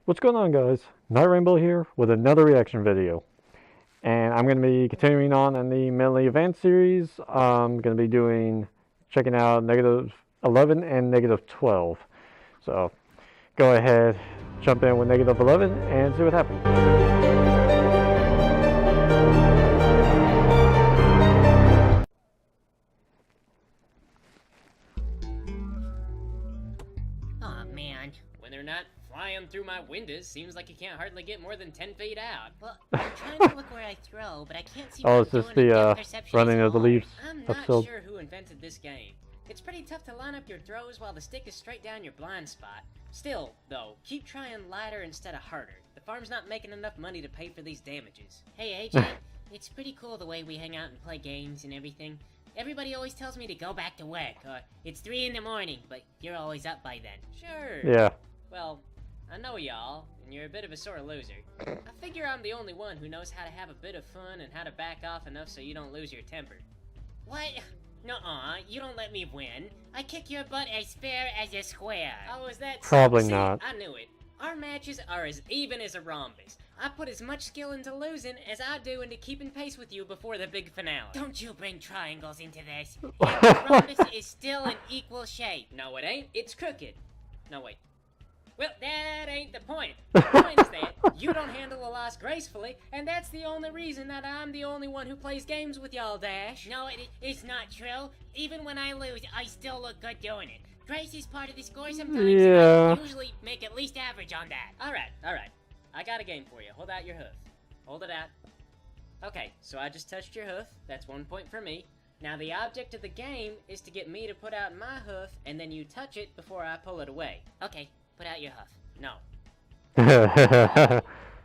What's going on, guys? Night Rainbow here with another reaction video. And I'm going to be continuing on in the Mentally Advanced series. I'm going to be checking out negative 11 and negative 12. So go ahead, jump in with negative 11 and see what happens. When they're not flying through my windows, seems like you can't hardly get more than 10 feet out. Well, I'm trying to look where I throw, but I can't see. Oh, it's just the running of the leaves I'm not episode. sure who invented this game. It's pretty tough to line up your throws while the stick is straight down your blind spot. Still, though, keep trying lighter instead of harder. The farm's not making enough money to pay for these damages. Hey, AJ, it's pretty cool the way we hang out and play games and everything. Everybody always tells me to go back to work, or it's 3 in the morning, but you're always up by then. Sure. Yeah. Well, I know y'all, and you're a bit of a sore loser. I figure I'm the only one who knows how to have a bit of fun and how to back off enough so you don't lose your temper. What? Nuh-uh, you don't let me win. I kick your butt as fair as a square. Oh, is that so? Probably See, not. I knew it. Our matches are as even as a rhombus. I put as much skill into losing as I do into keeping pace with you before the big finale. Don't you bring triangles into this. The rhombus is still in equal shape. No, it ain't. It's crooked. No, wait. Well, that ain't the point. The point is that you don't handle a loss gracefully, and that's the only reason that I'm the only one who plays games with y'all, Dash. No, it's not true. Even when I lose, I still look good doing it. Grace is part of the score sometimes, Yeah. and I usually make at least average on that. Alright. I got a game for you. Hold out your hoof. Hold it out. Okay, so I just touched your hoof. That's 1 point for me. Now the object of the game is to get me to put out my hoof, and then you touch it before I pull it away. Okay, put out your hoof. No.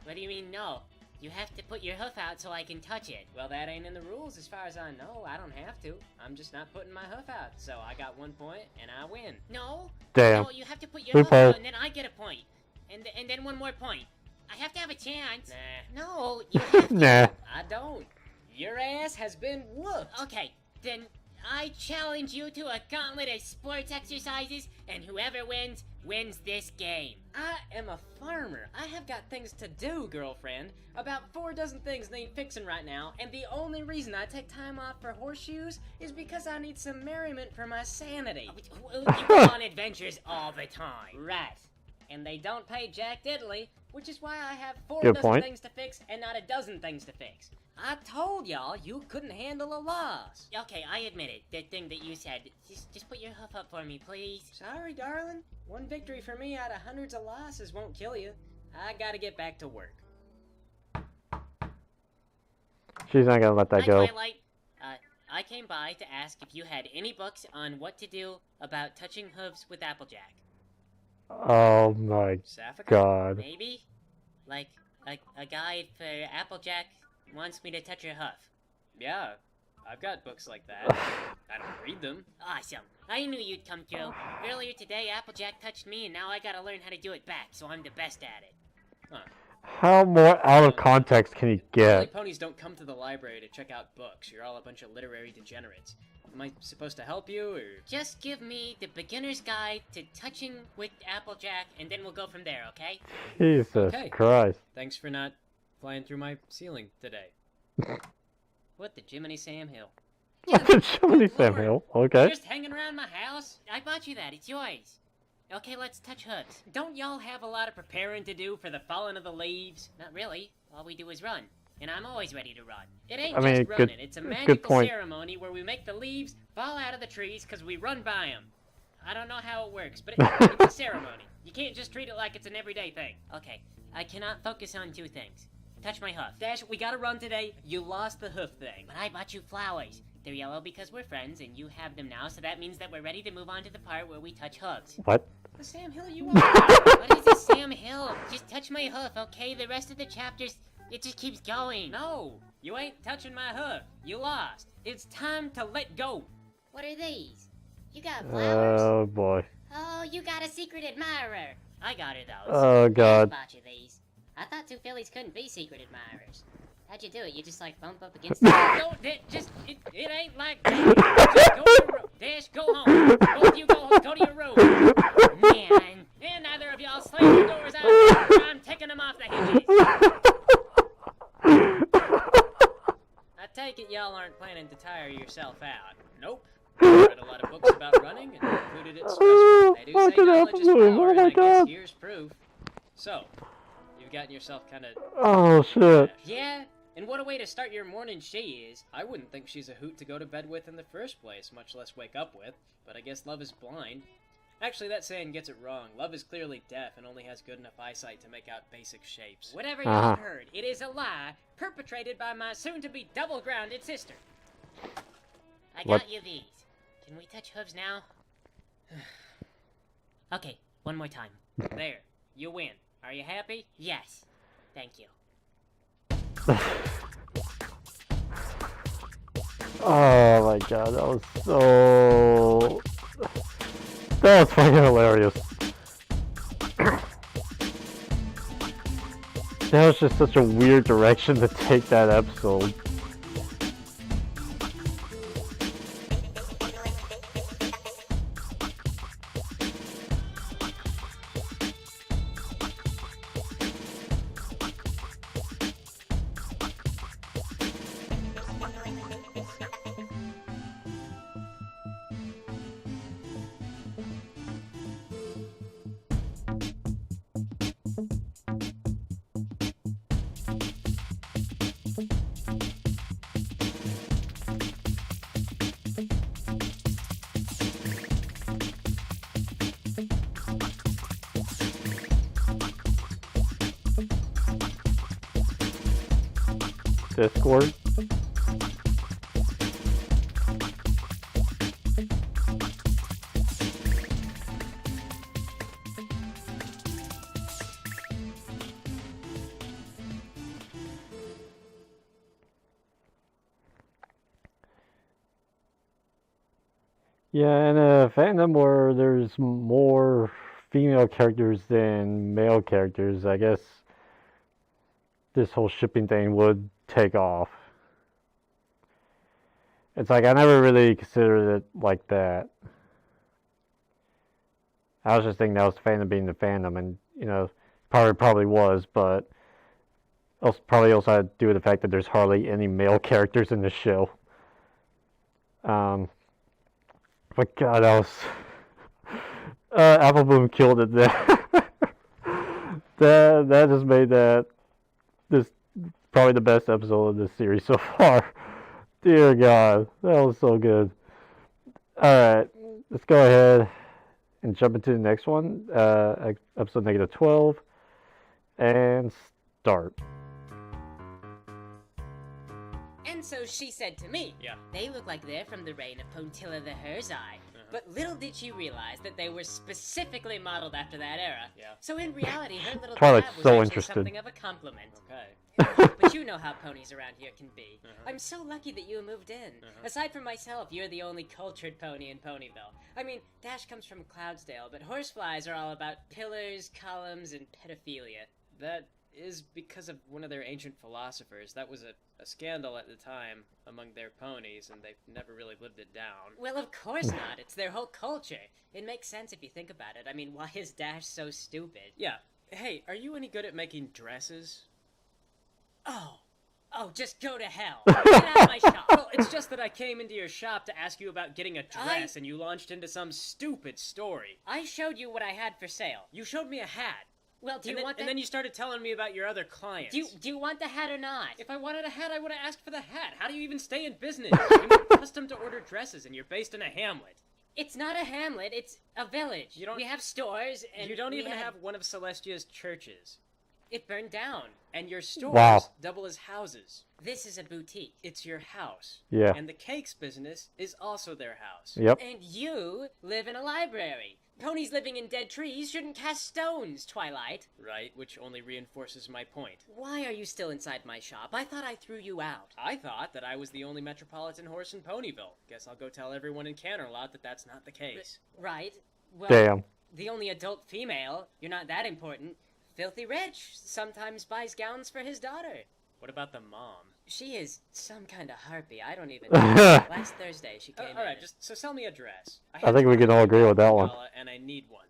What do you mean, no? You have to put your hoof out so I can touch it. Well, that ain't in the rules as far as I know. I don't have to. I'm just not putting my hoof out. So I got 1 point, and I win. No. Damn. No, you have to put your hoof out, and then I get a point. And then one more point. I have to have a chance. Nah. No, you have to. Nah. I don't. Your ass has been whooped. Okay, then I challenge you to a gauntlet of sports exercises, and whoever wins this game. I am a farmer. I have got things to do, girlfriend. About 4 dozen things need fixing right now, and the only reason I take time off for horseshoes is because I need some merriment for my sanity. You go on adventures all the time. Right. And they don't pay jack diddly, which is why I have 4 Good dozen point. things to fix and not a dozen things to fix. I told y'all you couldn't handle a loss. Okay, I admit it. The thing that you said. Just put your hoof up for me, please. Sorry, darling. 1 victory for me out of hundreds of losses won't kill you. I gotta get back to work. She's not gonna let that Hi, go. Twilight. I came by to ask if you had any books on what to do about touching hooves with Applejack. Oh my Sapphica? god. Maybe? Like, a guide for Applejack wants me to touch her hoof. Yeah, I've got books like that. I don't read them. Awesome. I knew you'd come through. Earlier today, Applejack touched me, and now I gotta learn how to do it back, so I'm the best at it. Huh. How more out of context can he Really, get? ponies don't come to the library to check out books. You're all a bunch of literary degenerates. Am I supposed to help you, or...? Just give me the beginner's guide to touching with Applejack, and then we'll go from there, okay? Jesus Okay. Christ. Thanks for not flying through my ceiling today. What the Jiminy Sam Hill? What the Jiminy Sam Lord. Hill? You're Okay. just hanging around my house? I bought you that. It's yours. Okay, let's touch hooves. Don't y'all have a lot of preparing to do for the falling of the leaves? Not really. All we do is run. And I'm always ready to run. It ain't I mean, just good- running. It's a good magical point. ceremony where we make the leaves fall out of the trees because we run by them. I don't know how it works, but it's a ceremony. You can't just treat it like it's an everyday thing. Okay, I cannot focus on 2 things. Touch my hoof. Dash, we gotta run today. You lost the hoof thing. But I bought you flowers. They're yellow because we're friends, and you have them now, so that means that we're ready to move on to the part where we touch hooves. What? The Sam Hill you are. What is this Sam Hill? Just touch my hoof, okay? The rest of the chapters, it just keeps going. No, you ain't touching my hoof. You lost. It's time to let go. What are these? You got flowers? Oh boy. Oh, you got a secret admirer. I got her those. Oh I god. bought you these. I thought 2 fillies couldn't be secret admirers. How'd you do it? You just like bump up against them? No, it ain't like that. Just go to your room. Dash, go home. Both of you go to your room. Man. And neither of y'all slam the doors out. I'm I take it y'all aren't planning to tire yourself out. Nope. I read a lot of books about running and concluded it's stressful. They do say Fucking knowledge is Apple Bloom, power, oh and my I guess God. here's proof. So, you've gotten yourself kind of... Oh shit. Yeah, and what a way to start your morning she is. I wouldn't think she's a hoot to go to bed with in the first place, much less wake up with. But I guess love is blind. Actually, that saying gets it wrong. Love is clearly deaf and only has good enough eyesight to make out basic shapes. Whatever you Uh-huh. heard, it is a lie perpetrated by my soon-to-be double-grounded sister. I What? got you these. Can we touch hooves now? Okay, one more time. There, you win. Are you happy? Yes. Thank you. Oh my god, that was so... That was fucking hilarious. That was just such a weird direction to take that episode. Discord. Yeah, in a fandom where there's more female characters than male characters, I guess this whole shipping thing would take off. It's like I never really considered it like that. I was just thinking that was the fandom being the fandom, and you know, probably was, but probably also had to do with the fact that there's hardly any male characters in the show. But God, that was Apple Bloom killed it there. that just made this probably the best episode of this series so far. Dear God, that was so good. Alright, let's go ahead and jump into the next one. Episode -12. And start. And so she said to me, Yeah. they look like they're from the reign of Potilla the Herzai. But little did she realize that they were specifically modeled after that era. Yeah. So in reality, her little Twilight's tab was so actually interested. something of a compliment. Okay. But you know how ponies around here can be. Uh-huh. I'm so lucky that you moved in. Uh-huh. Aside from myself, you're the only cultured pony in Ponyville. I mean, Dash comes from Cloudsdale, but horseflies are all about pillars, columns, and pedophilia. That is because of one of their ancient philosophers. That was a scandal at the time among their ponies, and they've never really lived it down. Well, of course not. It's their whole culture. It makes sense if you think about it. I mean, why is Dash so stupid? Yeah. Hey, are you any good at making dresses? Oh, just go to hell. Get out of my shop. Well, it's just that I came into your shop to ask you about getting a dress, and you launched into some stupid story. I showed you what I had for sale. You showed me a hat. Well, do you and then, want the... And then you started telling me about your other clients. Do you want the hat or not? If I wanted a hat, I would have asked for the hat. How do you even stay in business? You're accustomed to order dresses, and you're based in a hamlet. It's not a hamlet, it's a village. You don't- We have stores, and You don't we even have one of Celestia's churches. It burned down. And your stores Wow. double as houses. This is a boutique. It's your house. Yeah. And the cakes business is also their house. Yep. And you live in a library. Ponies living in dead trees shouldn't cast stones, Twilight. Right, which only reinforces my point. Why are you still inside my shop? I thought I threw you out. I thought that I was the only metropolitan horse in Ponyville. Guess I'll go tell everyone in Canterlot that that's not the case. Right? Well, Damn. the only adult female. You're not that important. Filthy Rich sometimes buys gowns for his daughter. What about the mom? She is some kind of harpy. I don't even know. Last Thursday she came in. Alright, just sell me a dress. I think we can all agree with that one. And I need one.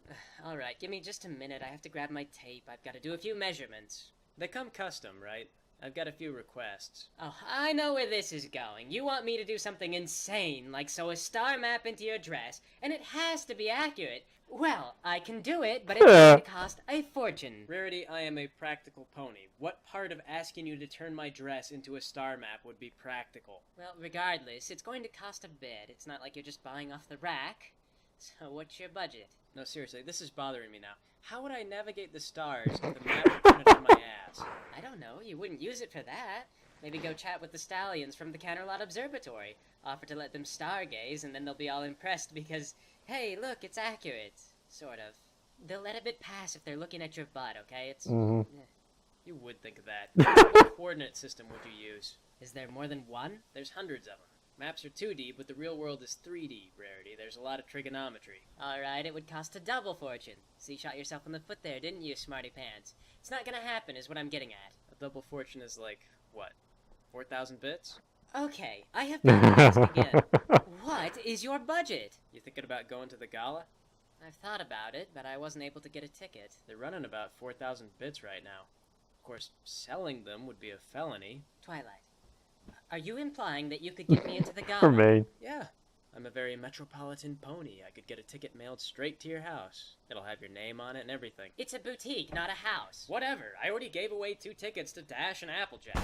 Alright, give me just a minute. I have to grab my tape. I've got to do a few measurements. They come custom, right? I've got a few requests. Oh, I know where this is going. You want me to do something insane, like sew a star map into your dress, and it has to be accurate. Well, I can do it, but it's going to cost a fortune. Rarity, I am a practical pony. What part of asking you to turn my dress into a star map would be practical? Well, regardless, it's going to cost a bit. It's not like you're just buying off the rack. So what's your budget? No, seriously, this is bothering me now. How would I navigate the stars if the map were printed on my ass? I don't know. You wouldn't use it for that. Maybe go chat with the stallions from the Canterlot Observatory. Offer to let them stargaze, and then they'll be all impressed because, hey, look, it's accurate. Sort of. They'll let a bit pass if they're looking at your butt, okay? It's... You would think of that. What coordinate system would you use? Is there more than one? There's hundreds of them. Maps are 2D, but the real world is 3D, Rarity. There's a lot of trigonometry. Alright, it would cost a double fortune. So you shot yourself in the foot there, didn't you, smarty pants? It's not gonna happen, is what I'm getting at. A double fortune is like, what, 4,000 bits? Okay, I have been asked again. What is your budget? You thinking about going to the gala? I've thought about it, but I wasn't able to get a ticket. They're running about 4,000 bits right now. Of course, selling them would be a felony. Twilight, are you implying that you could get me into the For gala? me. Yeah, I'm a very metropolitan pony. I could get a ticket mailed straight to your house. It'll have your name on it and everything. It's a boutique, not a house. Whatever, I already gave away 2 tickets to Dash and Applejack.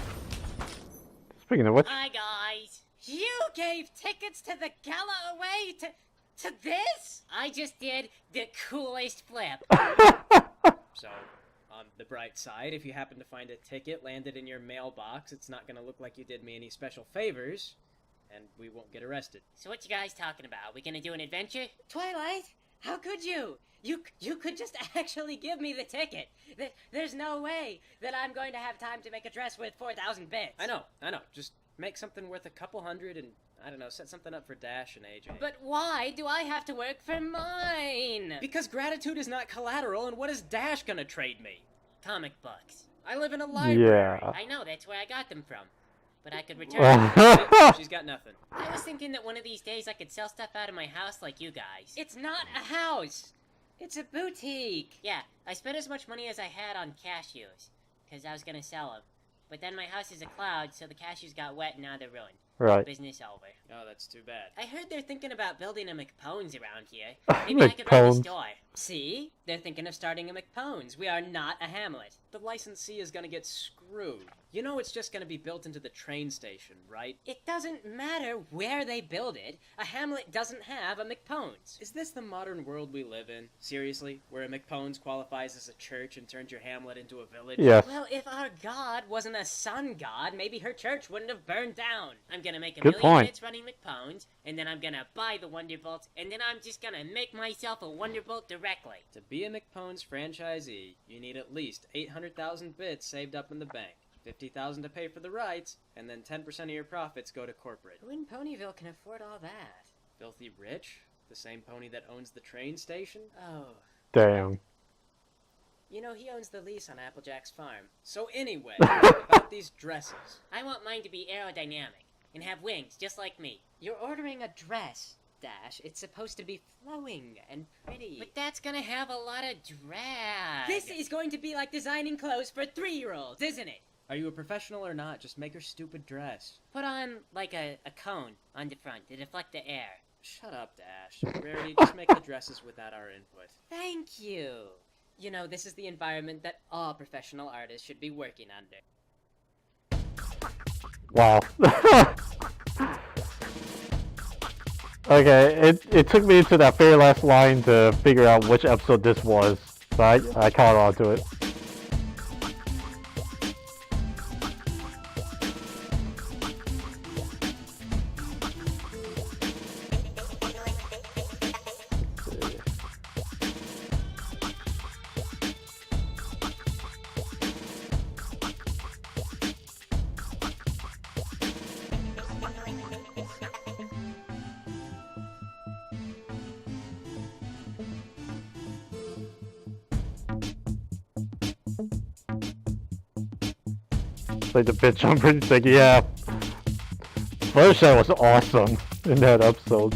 Speaking of which, Hi, guys. You gave tickets to the gala away to this? I just did the coolest flip. So, on the bright side, if you happen to find a ticket landed in your mailbox, it's not gonna look like you did me any special favors, and we won't get arrested. So what you guys talking about? We gonna do an adventure? Twilight, how could you? You could just actually give me the ticket. There's no way that I'm going to have time to make a dress with 4,000 bits. I know. Just make something worth a couple hundred and, I don't know, set something up for Dash and AJ. But why do I have to work for mine? Because gratitude is not collateral, and what is Dash gonna trade me? Comic books. I live in a library. yeah. I know, that's where I got them from. But I could return them. She's got nothing. I was thinking that one of these days I could sell stuff out of my house like you guys. It's not a house. It's a boutique. Yeah, I spent as much money as I had on cashews, because I was gonna sell them. But then my house is a cloud, so the cashews got wet and now they're ruined. Right. Business over. Oh, that's too bad. I heard they're thinking about building a McPones around here. Maybe I could run the McPones. store. See? They're thinking of starting a McPones. We are not a hamlet. The licensee is gonna get screwed. You know it's just gonna be built into the train station, right? It doesn't matter where they build it. A hamlet doesn't have a McPones. Is this the modern world we live in? Seriously? Where a McPones qualifies as a church and turns your hamlet into a village? Yes. Well, if our god wasn't a sun god, maybe her church wouldn't have burned down. I'm gonna make a Good million point. bits running McPones, and then I'm gonna buy the Wonderbolt, and then I'm just gonna make myself a Wonderbolt directly. To be a McPones franchisee, you need at least 800,000 bits saved up in the bank, 50,000 to pay for the rights, and then 10% of your profits go to corporate. Who in Ponyville can afford all that? Filthy Rich? The same pony that owns the train station? Oh. Damn. You know, he owns the lease on Applejack's farm. So anyway, about these dresses. I want mine to be aerodynamic, and have wings just like me. You're ordering a dress, Dash. It's supposed to be flowing and pretty. But that's gonna have a lot of drag. This is going to be like designing clothes for 3-year-olds, isn't it? Are you a professional or not? Just make her stupid dress. Put on, like, a cone on the front to deflect the air. Shut up, Dash. Rarity, just make the dresses without our input. Thank you. You know, this is the environment that all professional artists should be working under. Wow. Okay, it took me to that very last line to figure out which episode this was, so I caught on to it. Like the bitch jumper, it's like, yeah. Fluttershy was awesome in that episode.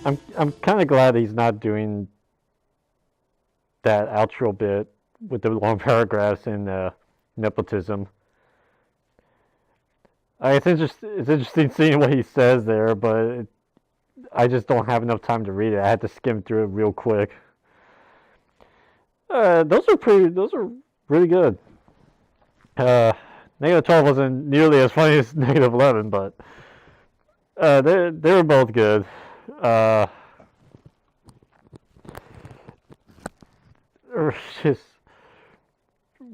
I'm kind of glad he's not doing that outro bit with the long paragraphs and nepotism. It's interesting seeing what he says there, but I just don't have enough time to read it. I had to skim through it real quick. Those are really good. Negative 12 wasn't nearly as funny as Negative 11, but they were both good. Just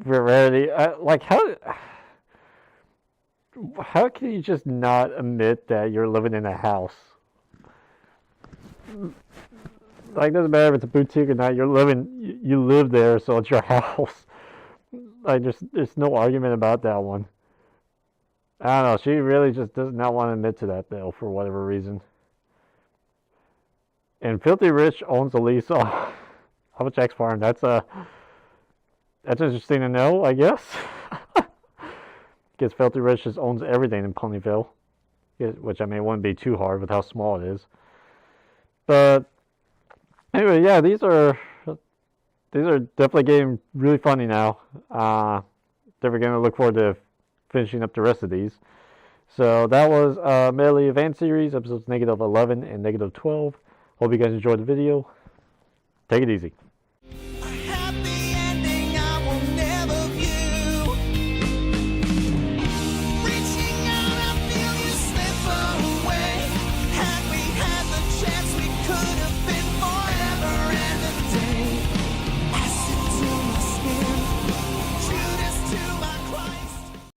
rarity. Like how can you just not admit that you're living in a house? Like, it doesn't matter if it's a boutique or not. You live there, so it's your house. Like, there's no argument about that one. I don't know. She really just does not want to admit to that, though, for whatever reason. And Filthy Rich owns a lease on Hubble X Farm. That's interesting to know, I guess. Because Filthy Rich just owns everything in Ponyville, which, I mean, it wouldn't be too hard with how small it is. But anyway, yeah, these are definitely getting really funny now. Definitely going to look forward to finishing up the rest of these. So that was Medley Advanced Series, episodes negative 11 and negative 12. Hope you guys enjoyed the video. Take it easy.